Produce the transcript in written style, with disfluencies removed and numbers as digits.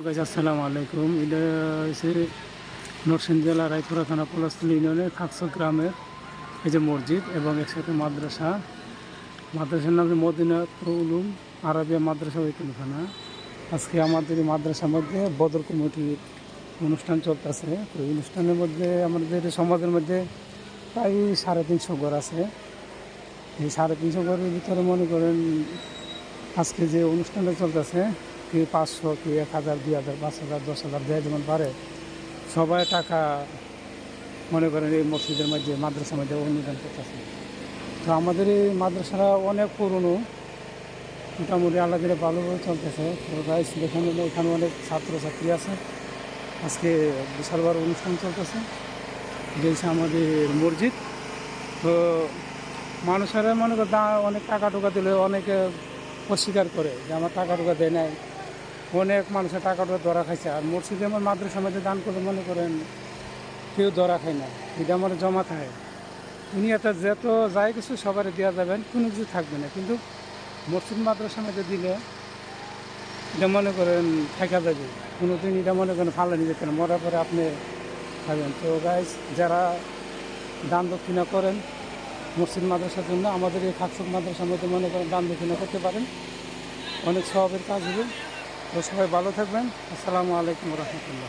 Guys আসসালামু আলাইকুম। এটা হচ্ছে নরসিংদী জেলা রায়পুরা থানা পলাশতলী ইউনিয়নের খাকসো গ্রামের এই যে মসজিদ এবং একসাথে মাদ্রাসা। মাদ্রাসার নাম হচ্ছে মদিনাতুল উলুম আরাবিয়া মাদ্রাসা ওইখানা। আজকে আমাদের এই মাদ্রাসার মধ্যে বদর কমিটির অনুষ্ঠান চলতেছে। তো এই অনুষ্ঠানের মধ্যে আমাদের সমাজের মধ্যে প্রায় 350 ঘর আছে। এই 350 ঘরের ভিতরে মনে করেন আজকে যে অনুষ্ঠানটা চলতেছে, কি 500, কি 1000, 2000, 5000, 10,000 দেয় যেমন পারে সবাই টাকা মনে করেন এই মসজিদের মধ্যে মাদ্রাসার মধ্যে অনুদান করতেছে। তো আমাদের এই মাদ্রাসাটা অনেক পুরনো, মোটামুটি আল্লাহ দিলে ভালোভাবে চলতেছে। তো গাইস দেখেন এখানে অনেক ছাত্রছাত্রী আছে। আজকে বিশাল বড় অনুষ্ঠান চলতেছে, যে আমাদের মসজিদ। তো মানুষেরা মনে করে অনেক টাকা টোকা দিলে অনেকে অস্বীকার করে যে আমার টাকা টোকা দেয় নাই। অনেক মানুষের টাকা টোকা ধরা খাইছে। আর মসজিদে আমার মাদ্রাসার মধ্যে দান করে মনে করেন কেউ ধরা খায় না, এটা আমার জমা থাকে। দুনিয়াতে যত যাই কিছু সবারই দেওয়া যাবেন, কোনো কিছু থাকবে না, কিন্তু মসজিদ মাদ্রাসার মধ্যে দিলে এটা মনে করেন থাকা যাবে। কোনোদিন এটা মনে করেন ফালানি যেতে না, মরার পরে আপনি খাবেন। তো গাইজ যারা দান দক্ষিণা করেন মসজিদ মাদ্রাসার জন্য, আমাদের এই খাকসো মাদ্রাসার মধ্যে মনে করেন দান দক্ষিণা করতে পারেন, অনেক সওয়াবের কাজ হবে। তো সবাই ভালো থাকবেন। আসসালামু আলাইকুম রহমতুল্লাহ।